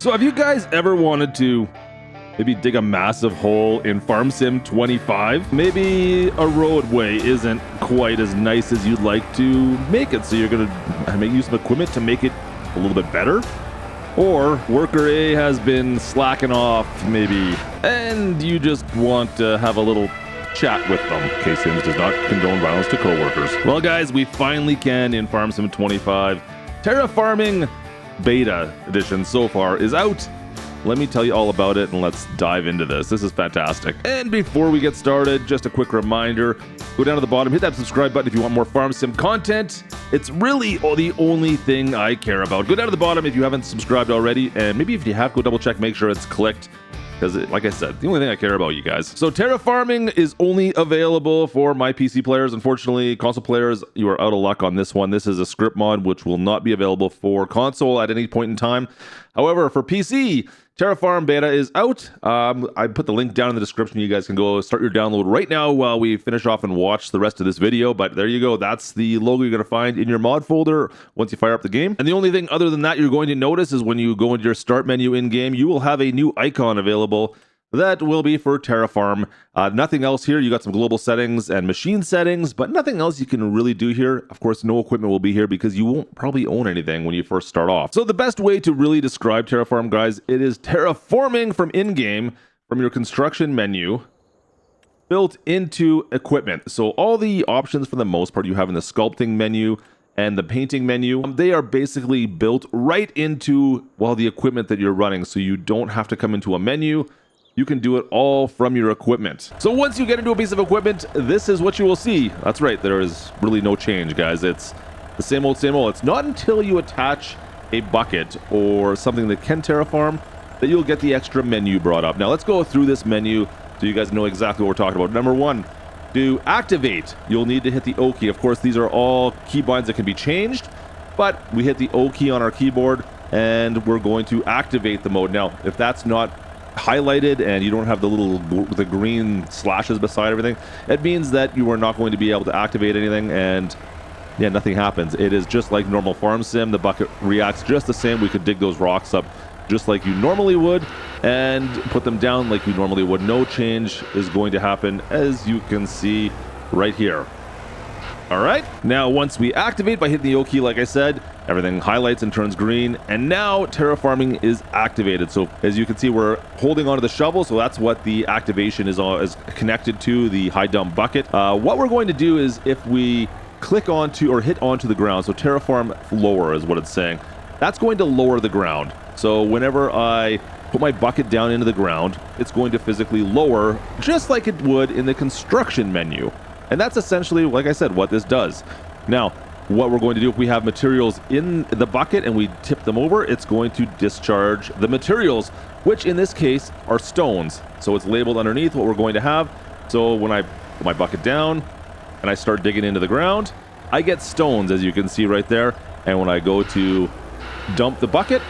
So have you guys ever wanted to maybe dig a massive hole in Farm Sim 25? Maybe a roadway isn't quite as nice as you'd like to make it, so you're gonna use some equipment to make it a little bit better? Or worker A has been slacking off maybe, and you just want to have a little chat with them. K-Sims does not condone violence to co-workers. Well guys, we finally can in Farm Sim 25. Terrafarming beta edition so far is out. Let me tell you all about it and let's dive into this. This is fantastic. And before we get started, just a quick reminder, go down to the bottom, hit that subscribe button if you want more Farm Sim content. It's really the only thing I care about. Go down to the bottom if you haven't subscribed already, and maybe if you have, go double check, make sure it's clicked. Because, like I said, the only thing I care about, you guys. So terrafarming is only available for my PC players. Unfortunately, console players, you are out of luck on this one. This is a script mod which will not be available for console at any point in time. However, for PC, Terrafarm beta is out. I put the link down in the description. You guys can go start your download right now while we finish off and watch the rest of this video. But there you go. That's the logo you're going to find in your mod folder once you fire up the game. And the only thing other than that you're going to notice is when you go into your start menu in-game, you will have a new icon available. That will be for Terrafarm. Nothing else here. You got some global settings and machine settings, but nothing else you can really do here. Of course, no equipment will be here because you won't probably own anything when you first start off. So the best way to really describe Terrafarm, guys, it is terraforming from in-game, from your construction menu, built into equipment. So all the options for the most part you have in the sculpting menu and the painting menu, they are basically built right into, well, the equipment that you're running. So you don't have to come into a menu. You can do it all from your equipment. So once you get into a piece of equipment, this is what you will see. That's right, there is really no change, guys. It's the same old, same old. It's not until you attach a bucket or something that can terraform that you'll get the extra menu brought up. Now let's go through this menu so you guys know exactly what we're talking about. Number one, to activate, you'll need to hit the O key. Of course, these are all keybinds that can be changed, but we hit the O key on our keyboard and we're going to activate the mode. Now, if that's not highlighted and you don't have the green slashes beside everything, it means that you are not going to be able to activate anything, and yeah, nothing happens. It is just like normal Farm Sim. The bucket reacts just the same. We could dig those rocks up just like you normally would and put them down like you normally would. No change is going to happen, as you can see right here. All right, now once we activate by hitting the O key, like I said, everything highlights and turns green, and now terrafarming is activated. So as you can see, we're holding onto the shovel, so that's what the activation is connected to, the high dump bucket. What we're going to do is if we click onto or hit onto the ground, so terraform lower is what it's saying, that's going to lower the ground. So whenever I put my bucket down into the ground, it's going to physically lower just like it would in the construction menu. And that's essentially, like I said, what this does. Now, what we're going to do if we have materials in the bucket and we tip them over, it's going to discharge the materials, which in this case are stones. So it's labeled underneath what we're going to have. So when I put my bucket down and I start digging into the ground, I get stones, as you can see right there. And when I go to dump the bucket,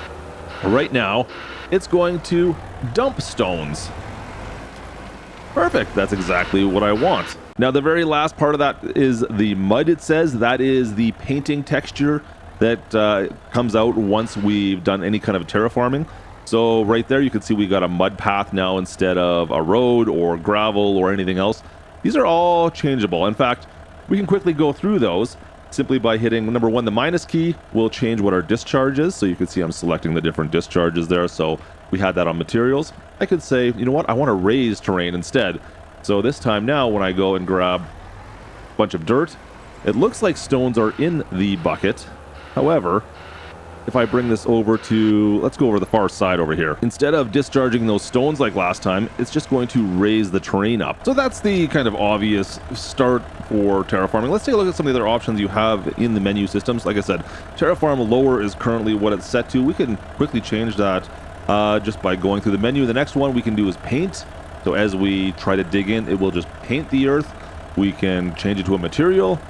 right now, it's going to dump stones. Perfect. That's exactly what I want. Now, the very last part of that is the mud, it says. That is the painting texture that comes out once we've done any kind of terraforming. So right there, you can see we got a mud path now instead of a road or gravel or anything else. These are all changeable. In fact, we can quickly go through those simply by hitting, number one, the minus key will change what our discharge is. So you can see I'm selecting the different discharges there. So we had that on materials. I could say, you know what, I want to raise terrain instead. So this time now, when I go and grab a bunch of dirt, it looks like stones are in the bucket. However, if I bring this over to, let's go over the far side over here. Instead of discharging those stones like last time, it's just going to raise the terrain up. So that's the kind of obvious start for terraforming. Let's take a look at some of the other options you have in the menu systems. Like I said, terraform lower is currently what it's set to. We can quickly change that just by going through the menu. The next one we can do is paint. So as we try to dig in, it will just paint the earth. We can change it to a material,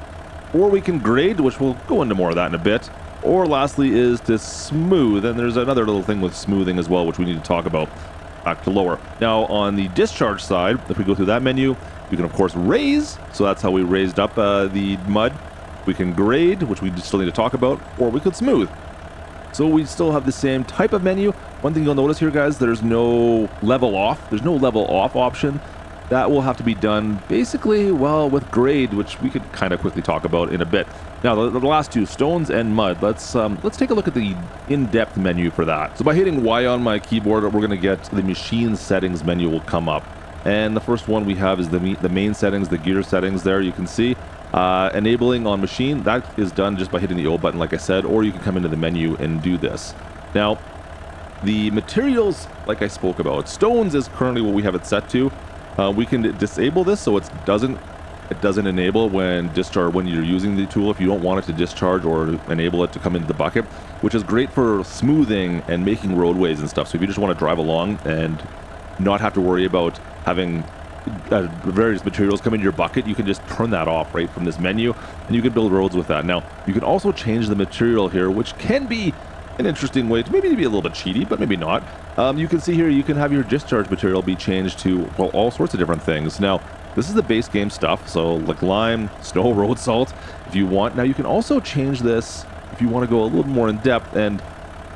or we can grade, which we'll go into more of that in a bit. Or lastly is to smooth, and there's another little thing with smoothing as well, which we need to talk about. Back to lower. Now on the discharge side, if we go through that menu, you can of course raise. So that's how we raised up the mud. We can grade, which we still need to talk about, or we could smooth. So we still have the same type of menu, One thing you'll notice here, guys, there's no level off. There's no level off option. That will have to be done basically, well, with grade, which we could kind of quickly talk about in a bit. Now, the last two, stones and mud, let's take a look at the in-depth menu for that. So by hitting Y on my keyboard, we're going to get the machine settings menu will come up. And the first one we have is the main settings, the gear settings there, you can see. Enabling on machine, that is done just by hitting the O button, like I said, or you can come into the menu and do this. Now, the materials, like I spoke about, stones is currently what we have it set to. We can disable this so it doesn't enable when you're using the tool if you don't want it to discharge or enable it to come into the bucket, which is great for smoothing and making roadways and stuff. So if you just want to drive along and not have to worry about having various materials come into your bucket, you can just turn that off right from this menu and you can build roads with that. Now, you can also change the material here, which can be an interesting way to maybe be a little bit cheaty, but maybe not. You can see here you can have your discharge material be changed to, well, all sorts of different things. Now, this is the base game stuff, so like lime, snow, road salt, if you want. Now, you can also change this if you want to go a little more in depth and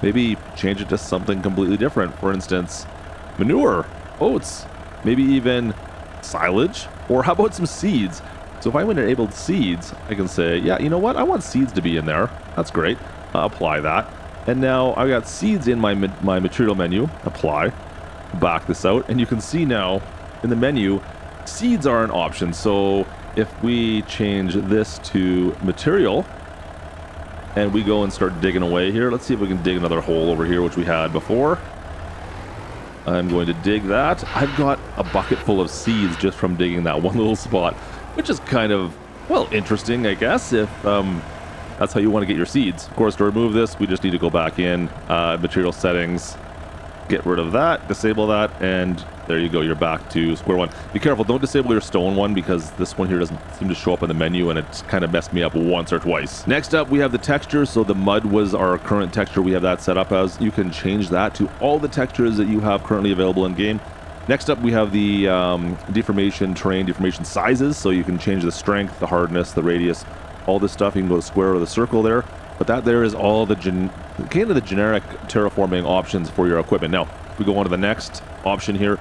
maybe change it to something completely different. For instance, manure, oats, maybe even silage, or how about some seeds? So if I went and enabled seeds, I can say, yeah, you know what? I want seeds to be in there. That's great. Apply that. And now I've got seeds in my material menu. Apply. Back this out. And you can see now in the menu, seeds are an option. So if we change this to material and we go and start digging away here, let's see if we can dig another hole over here, which we had before. I'm going to dig that. I've got a bucket full of seeds just from digging that one little spot, which is kind of, well, interesting, I guess, if that's how you want to get your seeds. Of course, to remove this, we just need to go back in, material settings, get rid of that, disable that, and there you go, you're back to square one. Be careful, don't disable your stone one because this one here doesn't seem to show up in the menu and it's kind of messed me up once or twice. Next up, we have the texture. So the mud was our current texture. We have that set up as. You can change that to all the textures that you have currently available in game. Next up, we have the deformation, terrain, deformation sizes. So you can change the strength, the hardness, the radius, all this stuff. You can go to square or the circle there. But that there is all the kind of the generic terraforming options for your equipment. Now, if we go on to the next option here,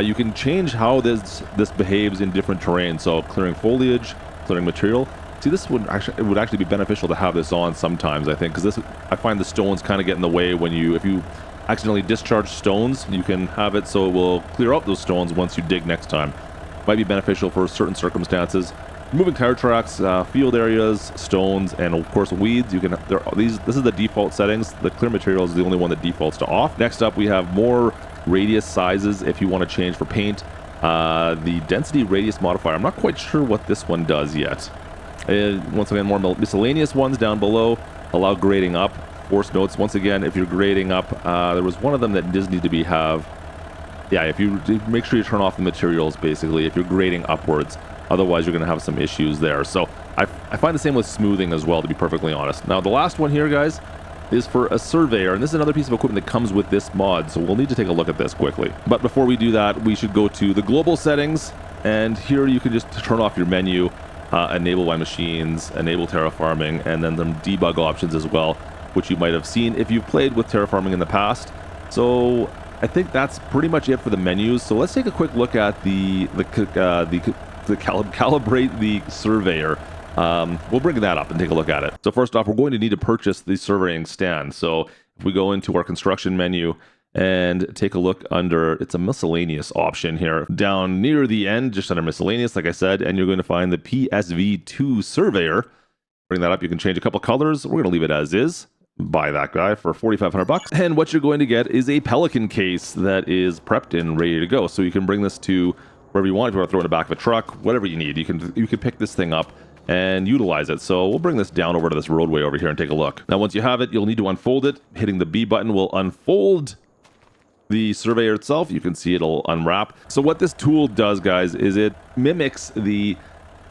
you can change how this behaves in different terrain. So clearing foliage, clearing material. See, this would actually be beneficial to have this on sometimes, I think, because I find the stones kind of get in the way when if you accidentally discharge stones, you can have it so it will clear out those stones once you dig next time. Might be beneficial for certain circumstances. Moving tire tracks, field areas, stones, and of course weeds. You can. This is the default settings. The clear material is the only one that defaults to off. Next up, we have more radius sizes if you want to change for paint. The density radius modifier. I'm not quite sure what this one does yet. Once again, more miscellaneous ones down below. Allow grading up. Force notes. Once again, if you're grading up, there was one of them that does need to have. Yeah, if you make sure you turn off the materials. Basically, if you're grading upwards. Otherwise, you're going to have some issues there. So I find the same with smoothing as well, to be perfectly honest. Now, the last one here, guys, is for a surveyor. And this is another piece of equipment that comes with this mod. So we'll need to take a look at this quickly. But before we do that, we should go to the global settings. And here you can just turn off your menu, enable by machines, enable terrafarming, and then some debug options as well, which you might have seen if you've played with terrafarming in the past. So I think that's pretty much it for the menus. So let's take a quick look at calibrate the surveyor. We'll bring that up and take a look at it. So first off, we're going to need to purchase the surveying stand. So if we go into our construction menu and take a look under, it's a miscellaneous option here down near the end, just under miscellaneous, like I said, and you're going to find the PSV2 surveyor. Bring that up. You can change a couple colors. We're going to leave it as is. Buy that guy for $4,500. And what you're going to get is a Pelican case that is prepped and ready to go. So you can bring this to wherever you want. If you want to throw it in the back of a truck, whatever you need, you can pick this thing up and utilize it. So we'll bring this down over to this roadway over here and take a look. Now, once you have it, you'll need to unfold it. Hitting the B button will unfold the surveyor itself. You can see it'll unwrap. So what this tool does, guys, is it mimics the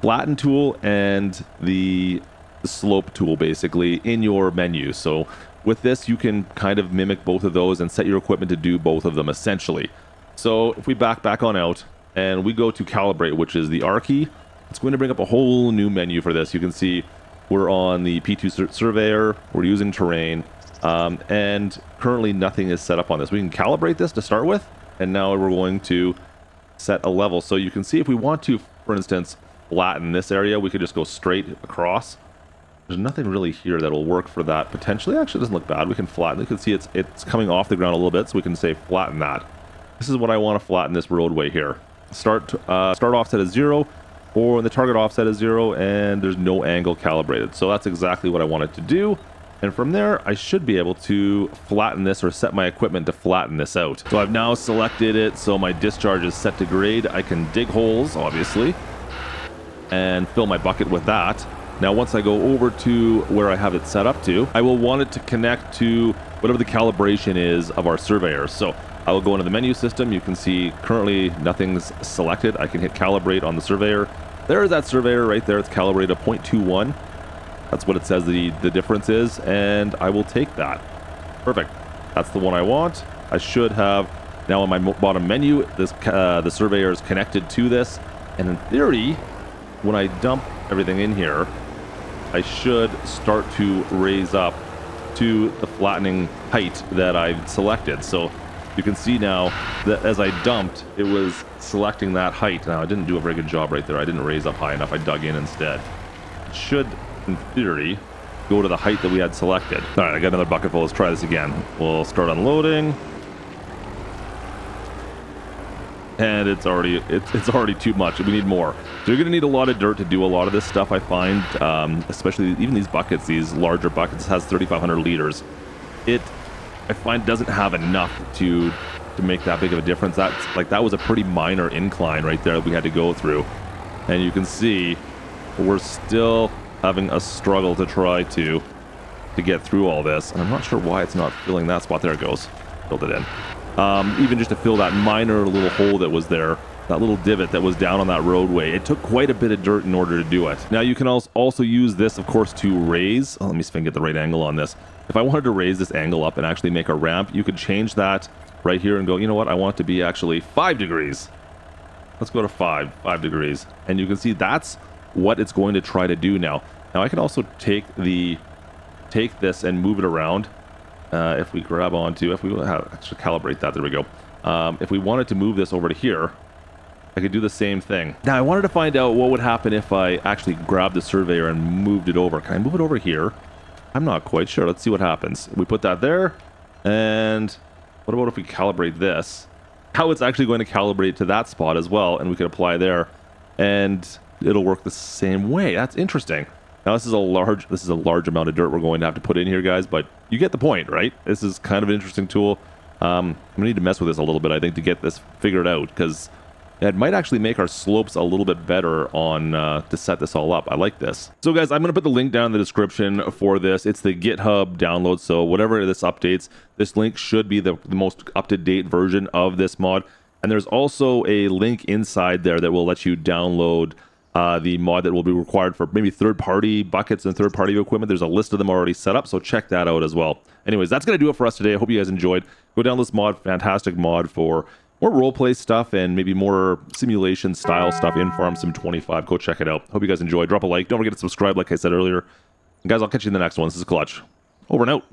flatten tool and the slope tool basically in your menu. So with this, you can kind of mimic both of those and set your equipment to do both of them essentially. So if we back on out, and we go to calibrate, which is the R key, it's going to bring up a whole new menu for this. You can see we're on the P2 surveyor, we're using terrain, And currently nothing is set up on this. We can calibrate this to start with, and now we're going to set a level. So you can see if we want to, for instance, flatten this area, we could just go straight across. There's nothing really here that'll work for that potentially. Actually, it doesn't look bad. We can flatten. You can see it's coming off the ground a little bit, so we can say flatten that. This is what I want to flatten this roadway here. Start offset as 0, or the target offset is 0, and there's no angle calibrated. So that's exactly what I wanted to do. And from there, I should be able to flatten this or set my equipment to flatten this out. So I've now selected it, so my discharge is set to grade. I can dig holes, obviously, and fill my bucket with that. Now, once I go over to where I have it set up to, I will want it to connect to whatever the calibration is of our surveyor. So I will go into the menu system. You can see currently nothing's selected. I can hit calibrate on the surveyor. There's that surveyor right there. It's calibrated at 0.21. That's what it says the difference is, and I will take that. Perfect. That's the one I want. I should have, now on my bottom menu, this the surveyor is connected to this, and in theory, when I dump everything in here, I should start to raise up to the flattening height that I've selected. So you can see now that as I dumped, it was selecting that height. Now, I didn't do a very good job right there. I didn't raise up high enough. I dug in instead. It should, in theory, go to the height that we had selected. All right, I got another bucket full. Let's try this again. We'll start unloading. And it's already too much. We need more. So you're gonna need a lot of dirt to do a lot of this stuff, I find, especially even these buckets, these larger buckets, has 3,500 liters. I find doesn't have enough to make that big of a difference. That was a pretty minor incline right there that we had to go through. And you can see we're still having a struggle to try to get through all this. And I'm not sure why it's not filling that spot. There it goes. Filled it in. Even just to fill that minor little hole that was there, that little divot that was down on that roadway, it took quite a bit of dirt in order to do it. Now you can also use this, of course, to raise. Let me see if I can get the right angle on this. If I wanted to raise this angle up and actually make a ramp, you could change that right here and go, you know what, I want it to be actually 5 degrees. Let's go to 5 degrees. And you can see that's what it's going to try to do now. Now I can also take this and move it around. If we grab onto, if we actually calibrate that, there we go. If we wanted to move this over to here, I could do the same thing. Now I wanted to find out what would happen if I actually grabbed the surveyor and moved it over. Can I move it over here? I'm not quite sure. Let's see what happens. We put that there, and what about if we calibrate this? How it's actually going to calibrate to that spot as well, and we can apply there, and it'll work the same way. That's interesting. Now this is a large amount of dirt we're going to have to put in here, guys, but you get the point, right? This is kind of an interesting tool. I'm gonna need to mess with this a little bit, I think, to get this figured out, because it might actually make our slopes a little bit better on to set this all up. I like this. So guys, I'm gonna put the link down in the description for this. It's the GitHub download, so whatever this updates, this link should be the most up-to-date version of this mod. And there's also a link inside there that will let you download the mod that will be required for maybe third-party buckets and third-party equipment. There's a list of them already set up, so check that out as well. Anyways, that's going to do it for us today. I hope you guys enjoyed. Go down this mod, fantastic mod for more roleplay stuff and maybe more simulation style stuff in Farm Sim 25. Go check it out. Hope you guys enjoyed. Drop a like. Don't forget to subscribe, like I said earlier. And guys, I'll catch you in the next one. This is Klutch. Over and out.